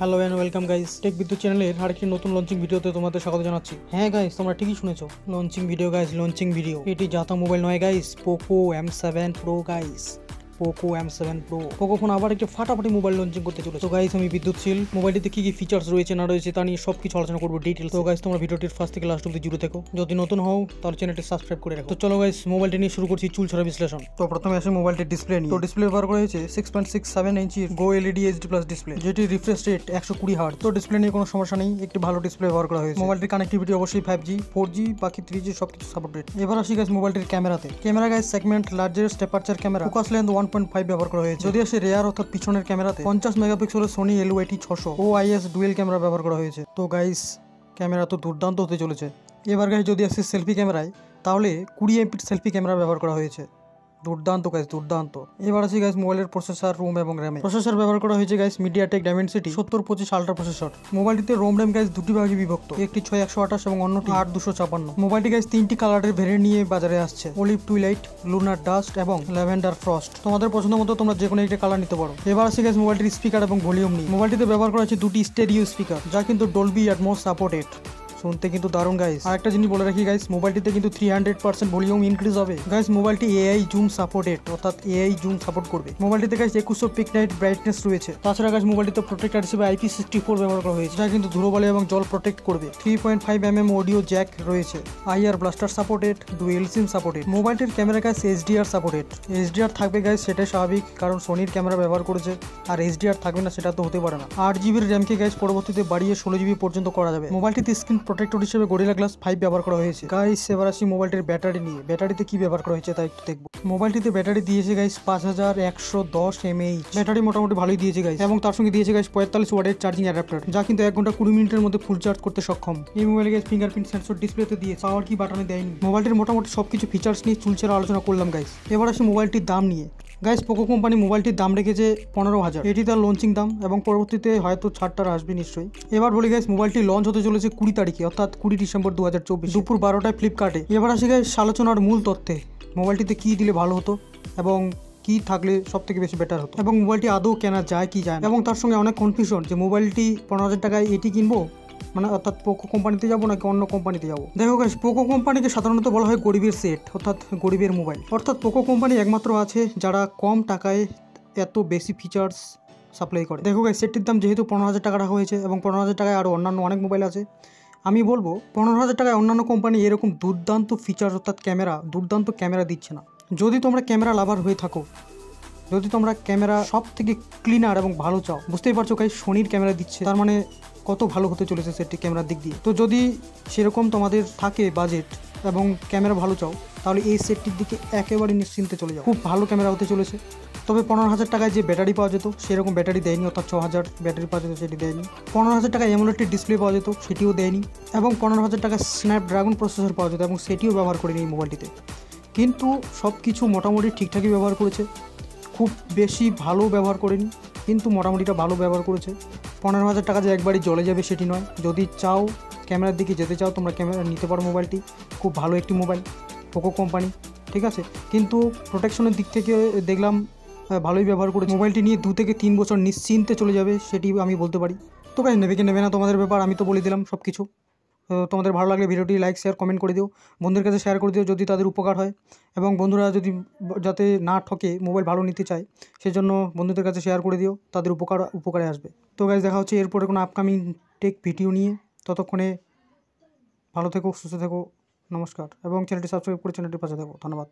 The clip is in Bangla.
Hello and welcome guys, tech Bidyut চ্যানেলের আরেকটি নতুন লঞ্চিং ভিডিওতে তোমাদের স্বাগত জানাচ্ছি। হ্যাঁ গাইস, তোমরা ঠিকই শুনেছো, launching video guys, launching video. এটি জাতা মোবাইল নয় guys, Poco M7 Pro guys, Poco M7 Pro। Poco phone আবার একটি ফাটাফাটি মোবাইল লঞ্চিং করতে চলেছে। তো গাইস, আমি বিদ্যুৎশীল মোবাইলটিতে কি কি ফিচার্স রয়েছে না রয়েছে তা নিয়ে সবকিছু আলোচনা করবো ডিটেলস। তো গাইস, তোমরা ভিডিওটির ফার্স্ট থেকে লাস্ট অবধি জুড়ে থেকো। যদি নতুন হও তাহলে চ্যানেলটি সাবস্ক্রাইব করে রাখো। তো চলো গাইস, মোবাইলটি নিয়ে শুরু করছি চুল ছড়া বিশ্লেষণ। তো প্রথমে আসে মোবাইলটির ডিসপ্লে নিয়ে। তো ডিসপ্লে ব্যবহার করা হয়েছে 6.67 ইঞ্চির গো এলইডি HD+ ডিসপ্লে, যেটি রিফ্রেশ রেট 120 হার্জ। তো ডিসপ্লে নিয়ে কোনো সমস্যা নেই, একটি ভালো ডিসপ্লে ব্যবহার করা হয়েছে। মোবাইলটির কানেক্টিভিটি অবশ্যই 5G 4G বাকি 3G সবকিছু সাপোর্টেড। এবার আসি গাইস মোবাইলটির ক্যামেরাতে। Camera guys segment largest aperture camera, focus length 1.5 ব্যবহার করা হয়েছে। যদি আসে রেয়ার অর্থাৎ পিছনের ক্যামেরাতে 50 মেগাপিক্সেলের Sony LO-AT 600 OIS dual camera ব্যবহার করা হয়েছে। তো গাইস, ক্যামেরা তো দুর্দান্ত হতে চলেছে। এবার গাইস যদি আসে সেলফি ক্যামেরায়, তাহলে 20 MP সেলফি ক্যামেরা ব্যবহার করা হয়েছে। দুর্দান্ত গাইস, দুর্দান্ত। এবার আসি গাইস মোবাইলের প্রসেসর, রোম এবং র্যামে। প্রসেসর ব্যবহার করা হয়েছে guys MediaTek Dimensity 7025 ultra processor. মোবাইলটিতে রোম র্যাম গাইস দুটি ভাগে বিভক্ত, একটি 6128 এবং অন্যটি 8256। মোবাইলটি গাইস তিনটি কালারের ভেরিয়েন্ট নিয়ে বাজারে আসছে, অলিভ টুইলাইট, লুনার ডাস্ট এবং ল্যাভেন্ডার ফ্রস্ট। তোমাদের পছন্দ মতো তোমরা যে কোনো একটা কালার নিতে পারো। এবার আসি গাইস মোবাইলটির স্পিকার এবং ভলিউম নিয়ে। মোবাইলটিতে ব্যবহার করা হয়েছে দুটি স্টেরিও স্পিকার, যা কিন্তু ডলবি অ্যাটমস সাপোর্টেড। শুনতে কিন্তু দারুণ গাইস। আর একটা জিনিস বলে রাখি গাইস, মোবাইলটিতে কিন্তু 300% ভলিউম ইনক্রিজ হবে গাইস। মোবাইলটি AI জুম সাপোর্টেড, অর্থাৎ AI জুম সাপোর্ট করবে। মোবাইলটিতে গাইস 2100 পিক নাইট ব্রাইটনেস রয়েছে। তাছাড়া গাইস মোবাইলটিতে প্রোটেক্টর হিসেবে IP64 ব্যবহার করা হয়েছে, যা কিন্তু ধুলোবালি এবং জল প্রোটেক্ট করবে। 3.5mm অডিও জ্যাক রয়েছে, IR blaster supported, dual SIM supported. মোবাইলটির ক্যামেরা গাইস HDR সাপোর্টেড। HDR থাকবে গাইস, সেটাই স্বাভাবিক, কারণ সোনির ক্যামেরা ব্যবহার করেছে। আর HDR থাকবে না সেটা তো হতে পারে না। 8GB র্যামকে গাইস পরবর্তীতে বাড়িয়ে 16GB পর্যন্ত করা যাবে। মোবাইলটিতে স্ক্রিন প্রোটেক্টর হিসেবে গরিলা গ্লাস 5 ব্যবহার করা হয়েছে গাইস। এবার আসি মোবাইলটির ব্যাটারি নিয়ে। ব্যাটারিতে কি ব্যবহার করা হয়েছে তা একটু দেখবো। মোবাইলটিতে ব্যাটারি দিয়েছে গাইস 5110 mAh। ব্যাটারি মোটামুটি ভালোই দিয়েছে গাইস, এবং তার সঙ্গে দিয়েছে গাইস 45 ওয়াটের চার্জিং অ্যাডাপ্টার, যা কিন্তু 1 ঘন্টা 20 মিনিটের মধ্যে ফুল চার্জ করতে সক্ষম। এই মোবাইলে গাইস ফিঙ্গারপ্রিন্ট সেন্সর ডিসপ্লেতে দিয়েছে, পাওয়ার কি বাটনে দেয়নি। মোবাইলটির মোটামুটি সবকিছু ফিচার্স নিয়ে চুলচেরা আলোচনা করলাম গাইস। এবার আসি মোবাইলটির দাম নিয়ে। গাইস পোকো কোম্পানি মোবাইলটির দাম রেখেছে 15,000, এটি তার লঞ্চিং দাম, এবং পরবর্তীতে হয়তো ছাড়টার আসবে নিশ্চয়ই। এবার বলি গাইস, মোবাইলটি লঞ্চ হতে চলেছে 20 তারিখে, অর্থাৎ 20 ডিসেম্বর 2024 দুপুর 12টায় ফ্লিপকার্টে। এবার আসি গাইস আলোচনার মূল তথ্যে। মোবাইলটিতে কি দিলে ভালো হতো এবং কি থাকলে সব থেকে বেশি বেটার হতো, এবং মোবাইলটি আদৌ কেনা যায় কি যায় না। এবং তার সঙ্গে অনেক কনফিউশন যে মোবাইলটি 15,000 টাকায় এটি কিনবো, মানে অর্থাৎ পোকো কোম্পানিতে যাবো নাকি অন্য কোম্পানিতে যাবো। দেখো গাইস, পোকো কোম্পানিকে সাধারণত বলা হয় গরিবের সেট, অর্থাৎ গরিবের মোবাইল। অর্থাৎ পোকো কোম্পানি একমাত্র আছে যারা কম টাকায় এত বেশি ফিচার্স সাপ্লাই করে। দেখো গাইস, সেটটির দাম যেহেতু 15,000 টাকা রাখা হয়েছে, এবং 15,000 টাকায় আরও অন্যান্য অনেক মোবাইল আছে, আমি বলবো 15,000 টাকায় অন্যান্য কোম্পানি এরকম দুর্দান্ত ফিচার্স অর্থাৎ দুর্দান্ত ক্যামেরা দিচ্ছে না। যদি তোমরা ক্যামেরা লাভার হয়ে থাকো, যদি তোমরা ক্যামেরা সব থেকে ক্লিনার এবং ভালো চাও, বুঝতেই পারছো গাইস সোনির ক্যামেরা দিচ্ছে, তার মানে কত ভালো হতে চলেছে সেটটি ক্যামেরার দিক দিয়ে। তো যদি সেরকম তোমাদের থাকে বাজেট এবং ক্যামেরা ভালো চাও, তাহলে এই সেটটির দিকে একেবারে নিশ্চিন্তে চলে যাও, খুব ভালো ক্যামেরা হতে চলেছে। তবে 15,000 টাকায় যে ব্যাটারি পাওয়া যেত সেরকম ব্যাটারি দেয়নি, অর্থাৎ 6000 ব্যাটারি পাওয়া যেত সেটি দেয়নি। 15,000 টাকায় AMOLED ডিসপ্লে পাওয়া যেত, সেটিও দেয়নি। এবং 15,000 টাকায় স্ন্যাপড্রাগন প্রসেসর পাওয়া যেত, এবং সেটিও ব্যবহার করিনি এই মোবাইলটিতে। কিন্তু সব কিছু মোটামুটি ঠিকঠাকই ব্যবহার করেছে, খুব বেশি ভালো ব্যবহার করেনি, কিন্তু মোটামুটিটা ভালো ব্যবহার করেছে। 15,000 টাকা যে একবারই জ্বলে যাবে সেটি নয়। যদি চাও ক্যামেরার দিকে যেতে চাও, তোমরা ক্যামেরা নিতে পারো। মোবাইলটি খুব ভালো একটি মোবাইল, পোকো কোম্পানি, ঠিক আছে। কিন্তু প্রোটেকশনের দিক থেকে দেখলাম ভালোই ব্যবহার করেছে। মোবাইলটি নিয়ে 2 থেকে 3 বছর নিশ্চিন্তে চলে যাবে, সেটি আমি বলতে পারি। তো গাইস, নেবে কি নেবে না তোমাদের ব্যাপার, আমি তো বলে দিলাম সব কিছু। তোমাদের ভালো লাগলে ভিডিওটি লাইক শেয়ার কমেন্ট করে দিও, বন্ধুদের কাছে শেয়ার করে দিও যদি তাদের উপকার হয়, এবং বন্ধুরা যদি যাতে না ঠকে মোবাইল ভালো নিতে চায়, সেজন্য বন্ধুদের কাছে শেয়ার করে দিও, তাদের উপকারে আসবে। তো গাইস, দেখা হচ্ছে এরপরে কোনো আপকামিং টেক ভিডিও নিয়ে। ততক্ষণে ভালো থেকো, সুস্থ থেকো, নমস্কার, এবং চ্যানেলটি সাবস্ক্রাইব করে চ্যানেলটির পাশে থেকো। ধন্যবাদ।